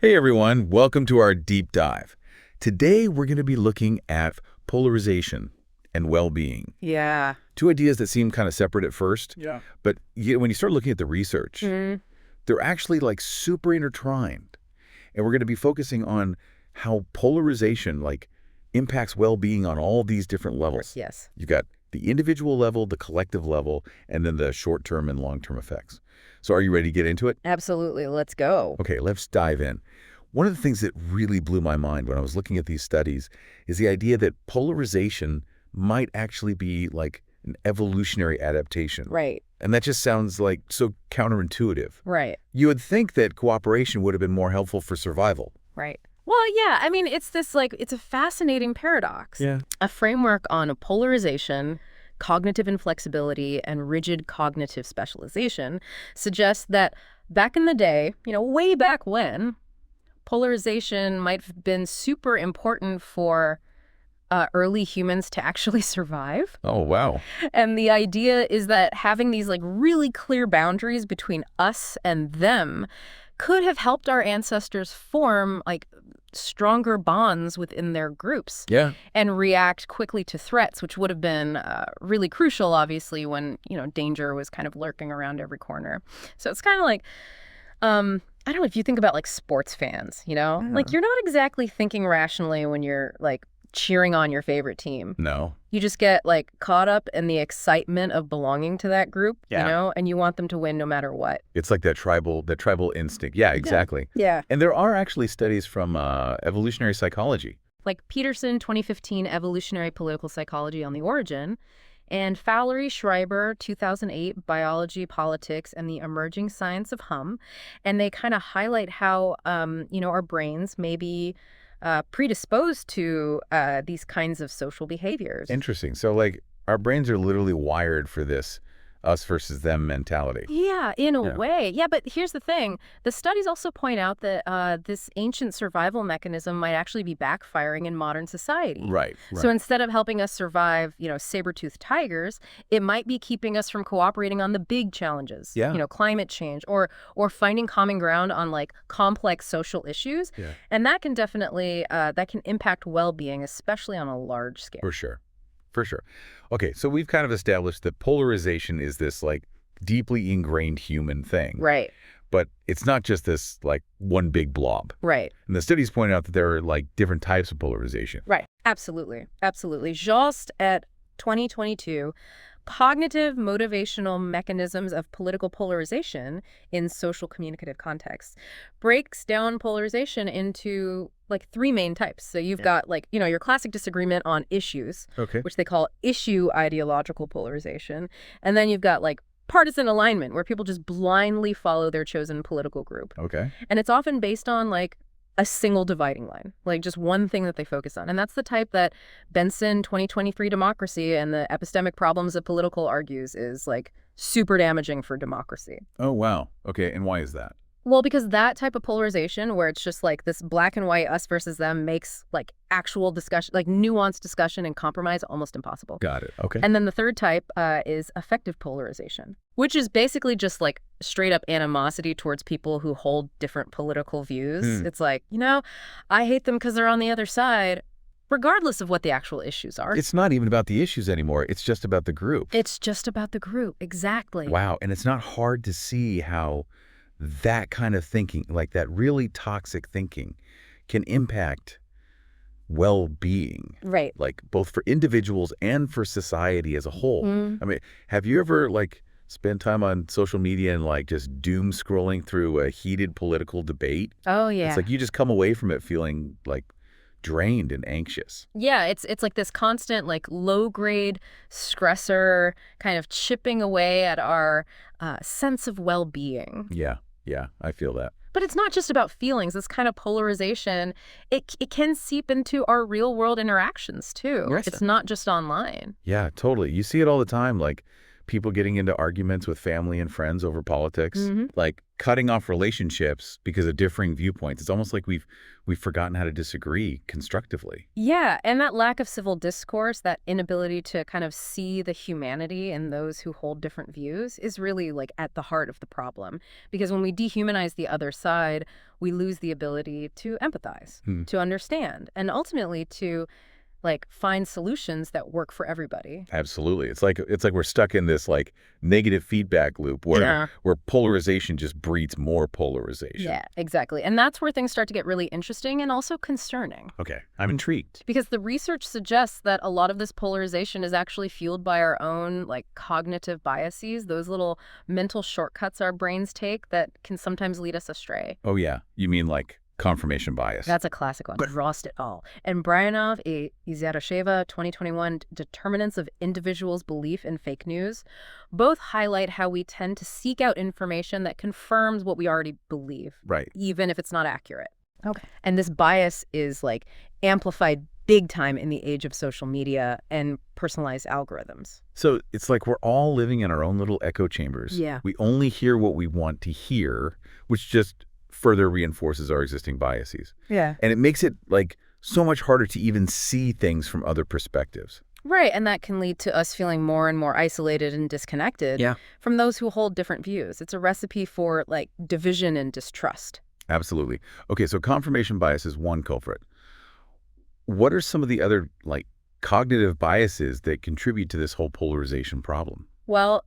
Hey everyone, welcome to our deep dive. Today we're going to be looking at polarization and well-being. Yeah. Two ideas that seem kind of separate at first, Yeah. but when you start looking at the research, they're actually like super intertwined. And we're going to be focusing on how polarization like impacts well-being on all these different levels. Yes. You've got the individual level, the collective level, and then the short-term and long-term effects. So are you ready to get into it? Absolutely. Let's go. Okay, let's dive in. One of the things that really blew my mind when I was looking at these studies is the idea that polarization might actually be like an evolutionary adaptation. Right. And that just sounds like so counterintuitive. Right. You would think that cooperation would have been more helpful for survival. Right. Well, yeah. I mean, it's a fascinating paradox. Yeah. A framework on polarization, cognitive inflexibility, and rigid cognitive specialization suggests that back in the day, way back when, polarization might have been super important for early humans to actually survive. Oh, wow. And the idea is that having these really clear boundaries between us and them could have helped our ancestors form stronger bonds within their groups. Yeah. And react quickly to threats, which would have been really crucial, obviously, when, danger was kind of lurking around every corner. So it's kind of like, I don't know if you think about sports fans, Yeah. you're not exactly thinking rationally when you're cheering on your favorite team. No. You just get caught up in the excitement of belonging to that group, and you want them to win no matter what. It's like that tribal instinct. Yeah, exactly. Yeah. And there are actually studies from evolutionary psychology. Like Peterson, 2015, Evolutionary Political Psychology on the Origin, and Fowlery Schreiber, 2008, Biology, Politics, and the Emerging Science of Hum. And they kind of highlight how, our brains may be predisposed to these kinds of social behaviors. Interesting. So our brains are literally wired for this us versus them mentality. Yeah, in a way. Yeah, but here's the thing. The studies also point out that this ancient survival mechanism might actually be backfiring in modern society. Right. So instead of helping us survive, saber-toothed tigers, it might be keeping us from cooperating on the big challenges. Yeah. Climate change or finding common ground on complex social issues. Yeah. And that can definitely impact well-being, especially on a large scale. For sure. For sure. Okay, so we've kind of established that polarization is this deeply ingrained human thing. Right. But it's not just this one big blob. Right. And the studies point out that there are different types of polarization. Right. Absolutely. Absolutely. Jost et 2022, Cognitive Motivational Mechanisms of Political Polarization in Social Communicative Contexts, breaks down polarization into three main types. So you've got your classic disagreement on issues, which they call issue ideological polarization. And then you've got partisan alignment, where people just blindly follow their chosen political group. Okay. And it's often based on a single dividing line, just one thing that they focus on. And that's the type that Benson 2023 Democracy and the Epistemic Problems of Political argues is super damaging for democracy. Oh, wow. Okay, and why is that? Well, because that type of polarization where it's just this black and white us versus them makes actual discussion, nuanced discussion and compromise almost impossible. Got it. Okay. And then the third type is affective polarization, which is basically just straight up animosity towards people who hold different political views. It's I hate them because they're on the other side, regardless of what the actual issues are. It's not even about the issues anymore. It's just about the group. It's just about the group. Exactly. Wow. And it's not hard to see how that kind of thinking, that really toxic thinking, can impact well-being. Right. Both for individuals and for society as a whole. I mean, have you ever spent time on social media and just doom scrolling through a heated political debate? Oh, yeah. It's you just come away from it feeling drained and anxious. Yeah, it's this constant low-grade stressor kind of chipping away at our sense of well-being. Yeah, I feel that. But it's not just about feelings. This kind of polarization, it can seep into our real-world interactions, too. Yes. It's not just online. Yeah, totally. You see it all the time, people getting into arguments with family and friends over politics, Mm-hmm. like cutting off relationships because of differing viewpoints. It's almost like we've forgotten how to disagree constructively. Yeah, and that lack of civil discourse, that inability to kind of see the humanity in those who hold different views is really like at the heart of the problem. Because when we dehumanize the other side, we lose the ability to empathize, to understand, and ultimately to like find solutions that work for everybody. Absolutely. It's like we're stuck in this like negative feedback loop where polarization just breeds more polarization. Yeah, exactly. And that's where things start to get really interesting and also concerning. Okay, I'm intrigued. Because the research suggests that a lot of this polarization is actually fueled by our own like cognitive biases, those little mental shortcuts our brains take that can sometimes lead us astray. Oh yeah, you mean like confirmation bias. That's a classic one. Rost et al. And Bryanov, Izarasheva, 2021, Determinants of Individuals' Belief in Fake News, both highlight how we tend to seek out information that confirms what we already believe, Right. even if it's not accurate. Okay. And this bias is like amplified big time in the age of social media and personalized algorithms. So it's like we're all living in our own little echo chambers. Yeah. We only hear what we want to hear, which just further reinforces our existing biases. Yeah. And it makes it like so much harder to even see things from other perspectives. Right, and that can lead to us feeling more and more isolated and disconnected from those who hold different views. It's a recipe for like division and distrust. Absolutely. Okay, so confirmation bias is one culprit. What are some of the other like cognitive biases that contribute to this whole polarization problem? Well,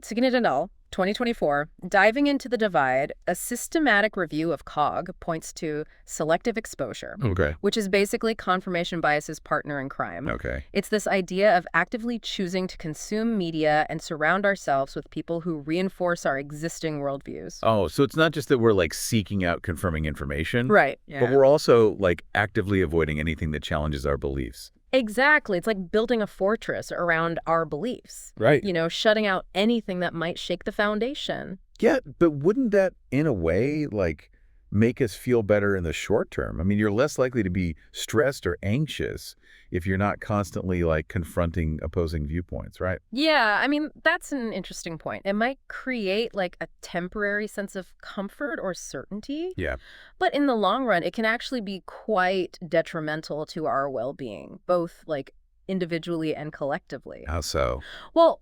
Signet et al., 2024, Diving into the Divide, a systematic review of COG points to selective exposure, Okay. which is basically confirmation bias's partner in crime. Okay. It's this idea of actively choosing to consume media and surround ourselves with people who reinforce our existing worldviews. Oh, so it's not just that we're like seeking out confirming information, Right. but we're also like actively avoiding anything that challenges our beliefs. Exactly. It's like building a fortress around our beliefs. Right. You know, shutting out anything that might shake the foundation. Yeah, but wouldn't that, in a way, like make us feel better in the short term? I mean, you're less likely to be stressed or anxious if you're not constantly like confronting opposing viewpoints, right? Yeah, I mean, that's an interesting point. It might create like a temporary sense of comfort or certainty. Yeah. But in the long run, it can actually be quite detrimental to our well-being, both like individually and collectively. How so? Well,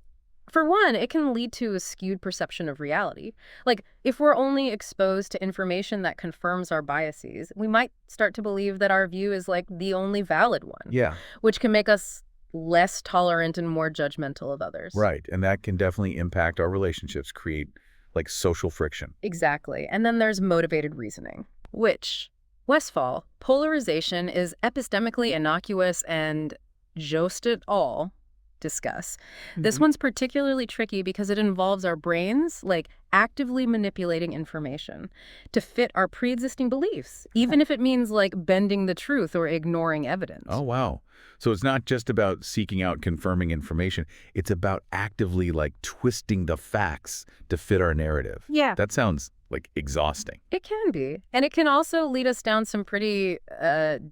for one, it can lead to a skewed perception of reality. Like, if we're only exposed to information that confirms our biases, we might start to believe that our view is like the only valid one. Yeah. Which can make us less tolerant and more judgmental of others. Right. And that can definitely impact our relationships, create like social friction. Exactly. And then there's motivated reasoning, which, Westphal, polarization is epistemically innocuous and Jost et al. Discuss. This one's particularly tricky because it involves our brains, like actively manipulating information to fit our pre-existing beliefs, even if it means like bending the truth or ignoring evidence. Oh, wow. So it's not just about seeking out confirming information. It's about actively like twisting the facts to fit our narrative. Yeah. That sounds like exhausting. It can be. And it can also lead us down some pretty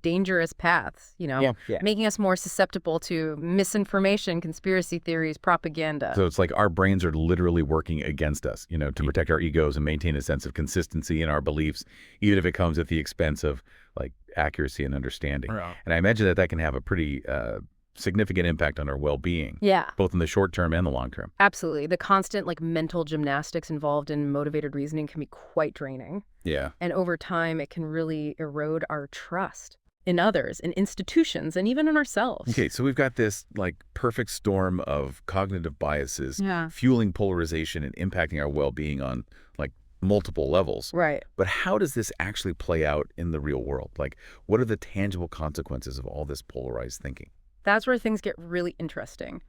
dangerous paths, you know, making us more susceptible to misinformation, conspiracy theories, propaganda. So it's like our brains are literally working against us, you know, to protect our egos and maintain a sense of consistency in our beliefs, even if it comes at the expense of like accuracy and understanding. Right. And I imagine that can have a pretty significant impact on our well-being, Yeah. both in the short term and the long term. Absolutely. The constant like mental gymnastics involved in motivated reasoning can be quite draining. Yeah. And over time, it can really erode our trust in others, in institutions, and even in ourselves. Okay, so we've got this like perfect storm of cognitive biases Yeah. fueling polarization and impacting our well-being on like multiple levels. Right. But how does this actually play out in the real world? Like, what are the tangible consequences of all this polarized thinking? That's where things get really interesting.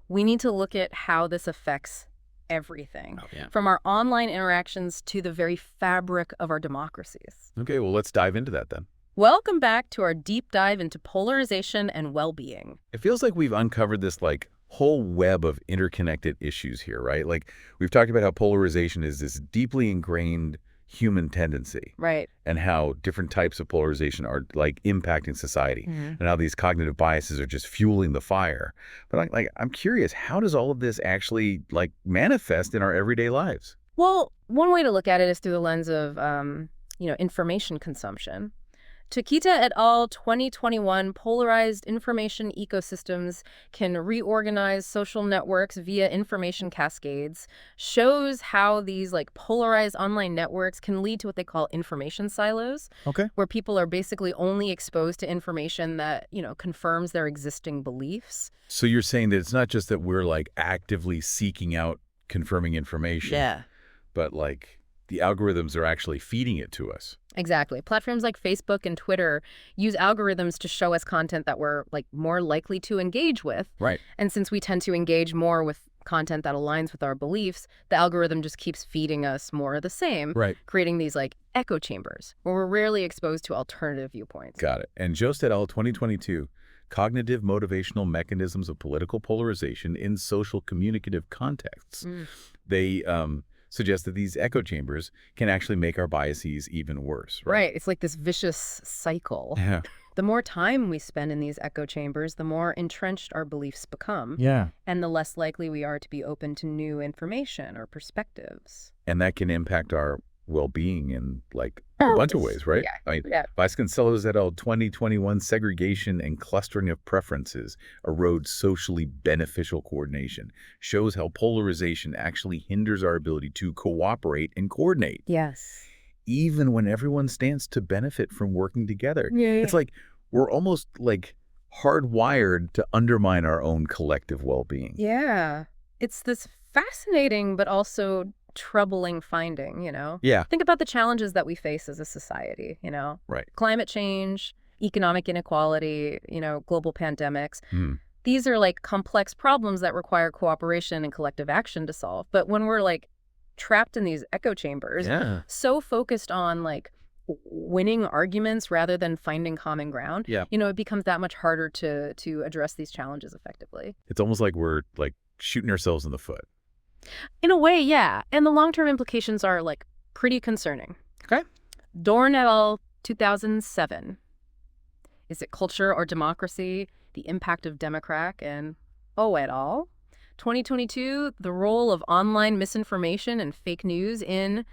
We need to look at how this affects everything, from our online interactions to the very fabric of our democracies. Okay, well, let's dive into that then. Welcome back to our deep dive into polarization and well-being. It feels like we've uncovered this like whole web of interconnected issues here, right? Like we've talked about how polarization is this deeply ingrained human tendency. Right. And how different types of polarization are like impacting society, and how these cognitive biases are just fueling the fire. But I'm curious, how does all of this actually like manifest in our everyday lives? Well, one way to look at it is through the lens of, information consumption. Takita et al. 2021 polarized information ecosystems can reorganize social networks via information cascades shows how these like polarized online networks can lead to what they call information silos, Okay. where people are basically only exposed to information that, confirms their existing beliefs. So you're saying that it's not just that we're like actively seeking out confirming information, but like the algorithms are actually feeding it to us. Exactly. Platforms like Facebook and Twitter use algorithms to show us content that we're like more likely to engage with. Right. And since we tend to engage more with content that aligns with our beliefs, the algorithm just keeps feeding us more of the same, Right. creating these like echo chambers where we're rarely exposed to alternative viewpoints. Got it. And Jost et al. 2022, Cognitive Motivational Mechanisms of Political Polarization in Social Communicative Contexts. They suggest that these echo chambers can actually make our biases even worse. Right. It's like this vicious cycle. Yeah. The more time we spend in these echo chambers, the more entrenched our beliefs become. Yeah. And the less likely we are to be open to new information or perspectives. And that can impact our well-being in like a bunch of ways, right? Vasconcelos et al. 2021 Segregation and Clustering of Preferences Erode Socially Beneficial Coordination shows how polarization actually hinders our ability to cooperate and coordinate. Yes. Even when everyone stands to benefit from working together. It's like we're almost like hardwired to undermine our own collective well-being. Yeah. It's this fascinating but also troubling finding, Yeah. Think about the challenges that we face as a society, Right. Climate change, economic inequality, global pandemics. These are like complex problems that require cooperation and collective action to solve. But when we're like trapped in these echo chambers, so focused on like winning arguments rather than finding common ground, it becomes that much harder to address these challenges effectively. It's almost like we're like shooting ourselves in the foot. In a way, yeah. And the long-term implications are like pretty concerning. Okay. Dorn et al. 2007. Is it Culture or Democracy? The Impact of Democrat, and O et al. 2022, The Role of Online Misinformation and Fake News in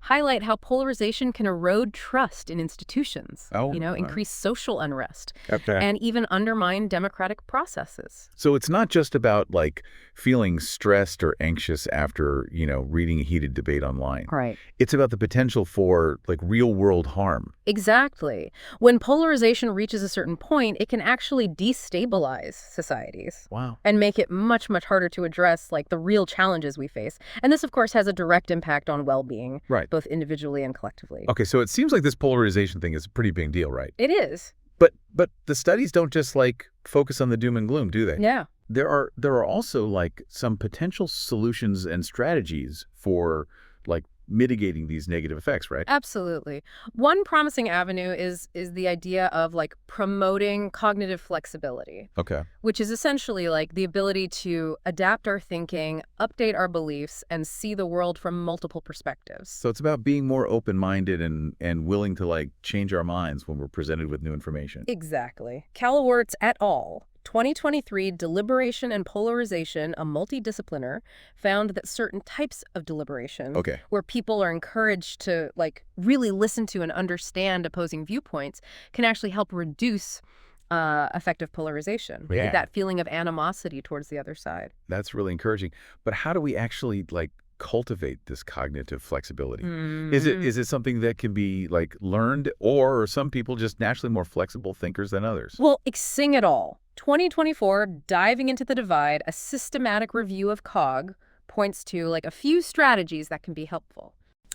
highlight how polarization can erode trust in institutions, increase social unrest, and even undermine democratic processes. So it's not just about like feeling stressed or anxious after, reading a heated debate online. Right. It's about the potential for like real world harm. Exactly. When polarization reaches a certain point, it can actually destabilize societies. Wow. And make it much, much harder to address like the real challenges we face. And this, of course, has a direct impact on well-being. Right. Both individually and collectively. Okay, so it seems like this polarization thing is a pretty big deal, right? It is. But the studies don't just like focus on the doom and gloom, do they? Yeah. There are also like some potential solutions and strategies for like mitigating these negative effects, right? Absolutely. One promising avenue is the idea of like promoting cognitive flexibility. Okay. Which is essentially like the ability to adapt our thinking, update our beliefs, and see the world from multiple perspectives. So it's about being more open-minded and willing to like change our minds when we're presented with new information. Exactly. Calawerts et al. 2023 Deliberation and Polarization, a Multidiscipliner, found that certain types of deliberation, where people are encouraged to like really listen to and understand opposing viewpoints, can actually help reduce effective polarization. Yeah. That feeling of animosity towards the other side. That's really encouraging. But how do we actually like cultivate this cognitive flexibility? Is it something that can be like learned, or are some people just naturally more flexible thinkers than others? Well, exing it all. 2024, Diving into the Divide, a systematic review of COG, points to like a few strategies that can be helpful.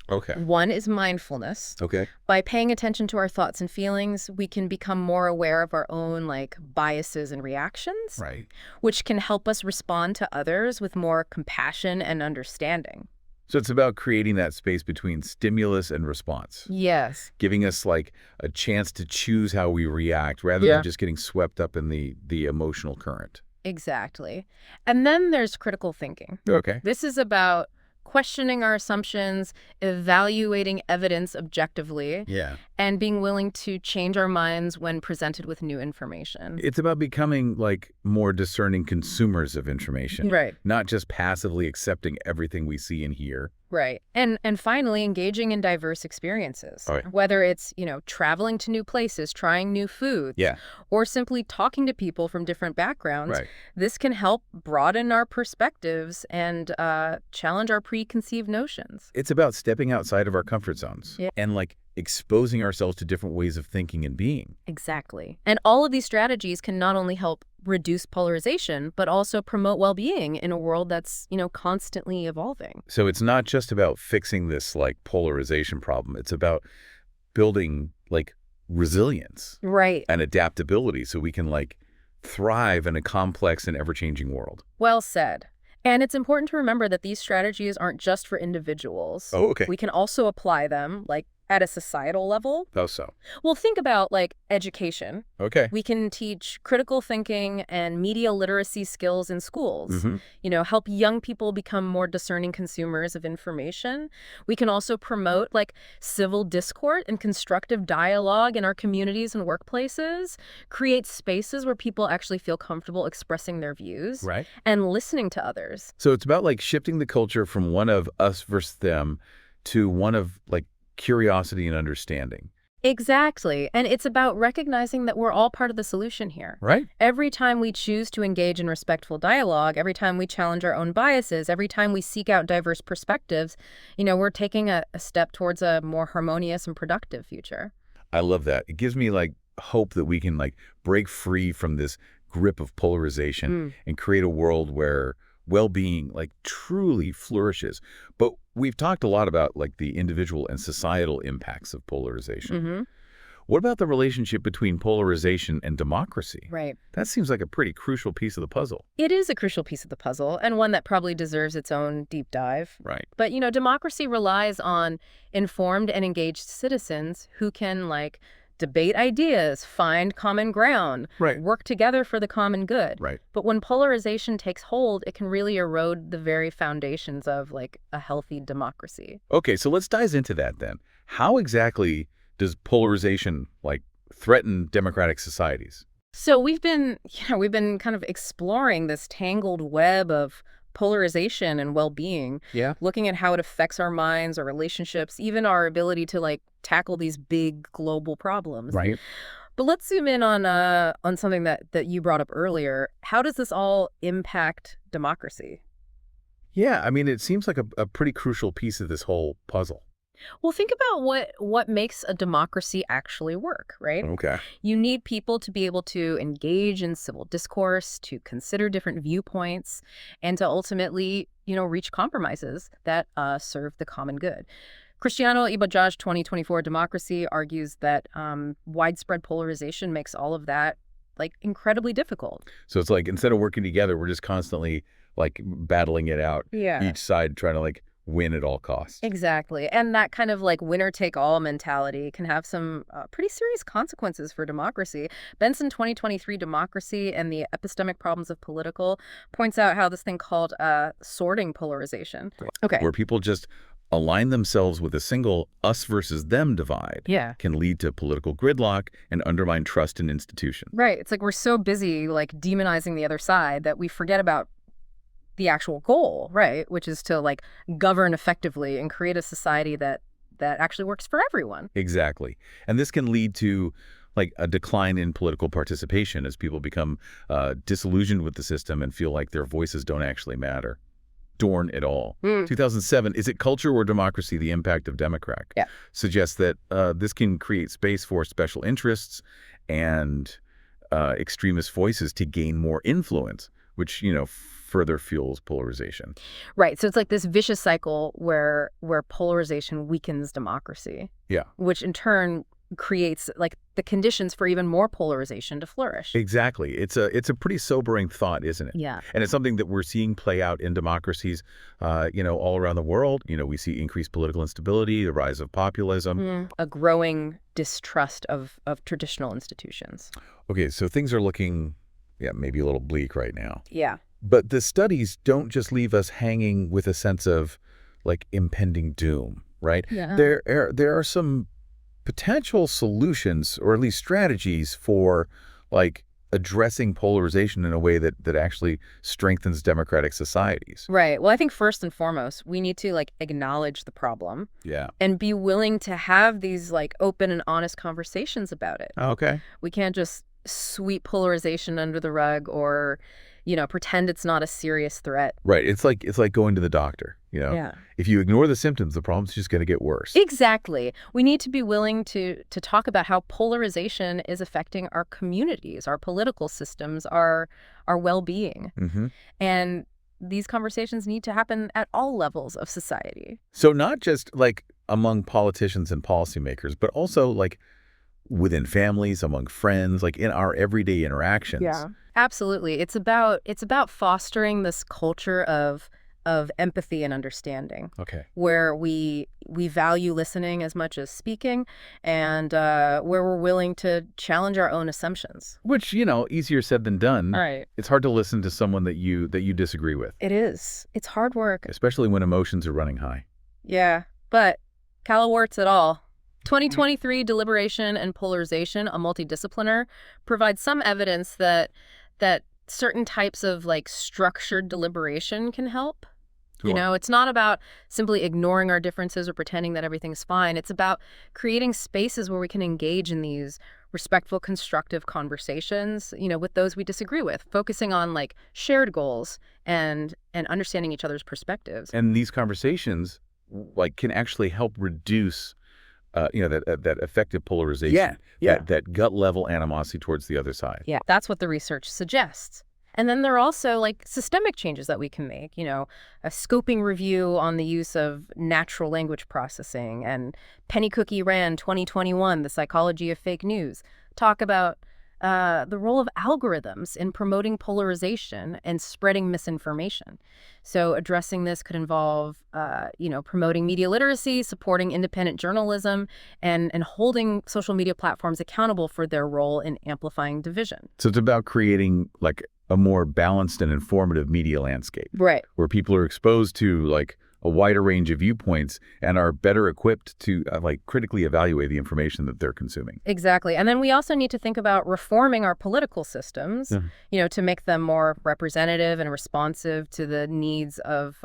Okay. One is mindfulness. Okay. By paying attention to our thoughts and feelings, we can become more aware of our own like biases and reactions, Right. which can help us respond to others with more compassion and understanding. So it's about creating that space between stimulus and response. Yes. Giving us like a chance to choose how we react rather than just getting swept up in the emotional current. Exactly. And then there's critical thinking. Okay. This is about questioning our assumptions, evaluating evidence objectively, Yeah. and being willing to change our minds when presented with new information. It's about becoming like more discerning consumers of information. Right. Not just passively accepting everything we see and hear. Right. And finally, engaging in diverse experiences. All right. Whether it's, traveling to new places, trying new foods, Yeah. or simply talking to people from different backgrounds, Right. this can help broaden our perspectives and challenge our preconceived notions. It's about stepping outside of our comfort zones. Yeah. And like exposing ourselves to different ways of thinking and being. Exactly. And all of these strategies can not only help reduce polarization, but also promote well-being in a world that's, constantly evolving. So it's not just about fixing this like polarization problem. It's about building like resilience Right. and adaptability so we can like thrive in a complex and ever-changing world. Well said. And it's important to remember that these strategies aren't just for individuals. Oh, okay. We can also apply them, at a societal level. How so? Well, think about, education. Okay. We can teach critical thinking and media literacy skills in schools. Mm-hmm. Help young people become more discerning consumers of information. We can also promote, civil discourse and constructive dialogue in our communities and workplaces, create spaces where people actually feel comfortable expressing their views, Right. and listening to others. So it's about like shifting the culture from one of us versus them to one of like curiosity and understanding. Exactly. And it's about recognizing that we're all part of the solution here. Right? Every time we choose to engage in respectful dialogue, every time we challenge our own biases, every time we seek out diverse perspectives, we're taking a step towards a more harmonious and productive future. I love that. It gives me like hope that we can like break free from this grip of polarization and create a world where well-being like truly flourishes. But we've talked a lot about like the individual and societal impacts of polarization. What about the relationship between polarization and democracy? Right. That seems like a pretty crucial piece of the puzzle. It is a crucial piece of the puzzle, and one that probably deserves its own deep dive. Right. But, democracy relies on informed and engaged citizens who can, debate ideas, find common ground, Right. work together for the common good. Right. But when polarization takes hold, it can really erode the very foundations of, a healthy democracy. Okay, so let's dive into that then. How exactly does polarization like threaten democratic societies? So we've been kind of exploring this tangled web of polarization and well-being, Yeah. looking at how it affects our minds, our relationships, even our ability to tackle these big global problems. Right. But let's zoom in on something that you brought up earlier. How does this all impact democracy? Yeah, I mean, it seems like a pretty crucial piece of this whole puzzle. Well, think about what makes a democracy actually work, right? Okay. You need people to be able to engage in civil discourse, to consider different viewpoints, and to ultimately, reach compromises that serve the common good. Cristiano Ibajaj 2024 Democracy argues that widespread polarization makes all of that incredibly difficult. So it's like instead of working together, we're just constantly like battling it out. Yeah. Each side trying to like win at all costs. Exactly. And that kind of winner-take-all mentality can have some pretty serious consequences for democracy. Benson 2023 Democracy and the Epistemic Problems of Political points out how this thing called sorting polarization. Okay. Where people just align themselves with a single us versus them divide Yeah. can lead to political gridlock and undermine trust in institutions. Right. It's like we're so busy demonizing the other side that we forget about the actual goal, right? Which is to govern effectively and create a society that actually works for everyone. Exactly. And this can lead to like a decline in political participation as people become disillusioned with the system and feel like their voices don't actually matter. Dorn et al. 2007, Is It Culture or Democracy? The Impact of Democrat? Yeah. Suggests that this can create space for special interests and extremist voices to gain more influence, which, further fuels polarization. Right. So it's like this vicious cycle where polarization weakens democracy. Yeah. Which in turn creates the conditions for even more polarization to flourish. Exactly. It's a pretty sobering thought, isn't it? Yeah. And it's something that we're seeing play out in democracies, all around the world. We see increased political instability, the rise of populism. A growing distrust of traditional institutions. Okay, so things are looking, maybe a little bleak right now. Yeah. But the studies don't just leave us hanging with a sense of like impending doom, right? Yeah. There are some potential solutions, or at least strategies, for like addressing polarization in a way that actually strengthens democratic societies. Right. Well, I think first and foremost, we need to like acknowledge the problem Yeah. and be willing to have these like open and honest conversations about it. Okay. We can't just sweep polarization under the rug or, pretend it's not a serious threat. Right. It's like going to the doctor, Yeah. If you ignore the symptoms, the problem's just going to get worse. Exactly. We need to be willing to talk about how polarization is affecting our communities, our political systems, our well-being. Mm-hmm. And these conversations need to happen at all levels of society. So not just like among politicians and policymakers, but also like within families, among friends, like in our everyday interactions. Yeah. Absolutely. It's about fostering this culture of empathy and understanding. Okay. Where we value listening as much as speaking, and where we're willing to challenge our own assumptions. Which, easier said than done. Right. It's hard to listen to someone that you disagree with. It is. It's hard work. Especially when emotions are running high. Yeah. But calawarts et al. 2023 Deliberation and Polarization, a Multidiscipliner, provides some evidence that certain types of like structured deliberation can help. Sure. It's not about simply ignoring our differences or pretending that everything's fine. It's about creating spaces where we can engage in these respectful, constructive conversations, with those we disagree with, focusing on like shared goals and understanding each other's perspectives. And these conversations like can actually help reduce that effective polarization. Yeah. That gut level animosity towards the other side. Yeah, that's what the research suggests. And then there are also like systemic changes that we can make, a scoping review on the use of natural language processing, and Pennycookie ran 2021, The Psychology of Fake News, talk about the role of algorithms in promoting polarization and spreading misinformation. So addressing this could involve, promoting media literacy, supporting independent journalism, and holding social media platforms accountable for their role in amplifying division. So it's about creating like a more balanced and informative media landscape. Right. Where people are exposed to like a wider range of viewpoints and are better equipped to critically evaluate the information that they're consuming. Exactly. And then we also need to think about reforming our political systems, to make them more representative and responsive to the needs of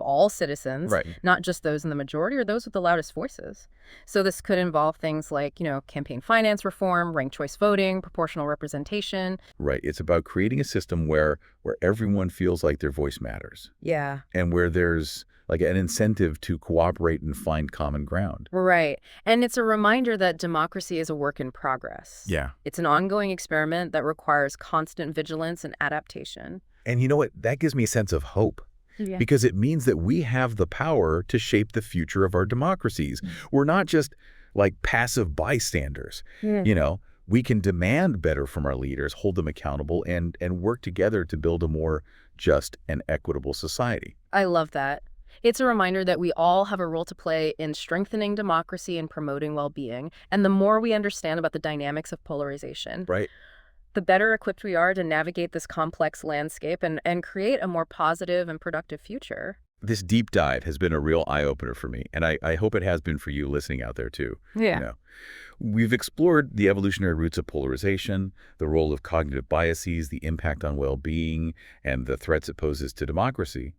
all citizens, Right. Not just those in the majority or those with the loudest voices. So this could involve things like, campaign finance reform, ranked choice voting, proportional representation. Right. It's about creating a system where everyone feels like their voice matters. Yeah. And where there's like an incentive to cooperate and find common ground. Right. And it's a reminder that democracy is a work in progress. Yeah. It's an ongoing experiment that requires constant vigilance and adaptation. And you know what? That gives me a sense of hope. Yeah. Because it means that we have the power to shape the future of our democracies. We're not just like passive bystanders. Yeah. We can demand better from our leaders, hold them accountable, and work together to build a more just and equitable society. I love that. It's a reminder that we all have a role to play in strengthening democracy and promoting well-being. And the more we understand about the dynamics of polarization, Right. the better equipped we are to navigate this complex landscape and create a more positive and productive future. This deep dive has been a real eye-opener for me, and I hope it has been for you listening out there too. Yeah. We've explored the evolutionary roots of polarization, the role of cognitive biases, the impact on well-being, and the threats it poses to democracy.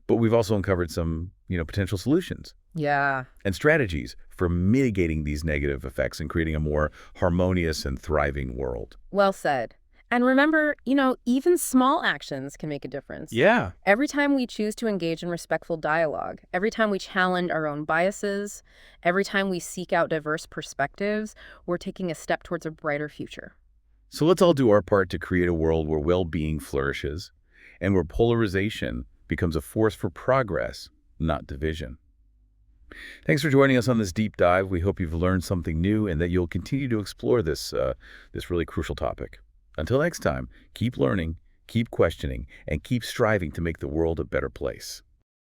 But we've also uncovered some, potential solutions. Yeah. And strategies for mitigating these negative effects and creating a more harmonious and thriving world. Well said. And remember, even small actions can make a difference. Yeah. Every time we choose to engage in respectful dialogue, every time we challenge our own biases, every time we seek out diverse perspectives, we're taking a step towards a brighter future. So let's all do our part to create a world where well-being flourishes and where polarization becomes a force for progress, not division. Thanks for joining us on this deep dive. We hope you've learned something new and that you'll continue to explore this really crucial topic. Until next time, keep learning, keep questioning, and keep striving to make the world a better place.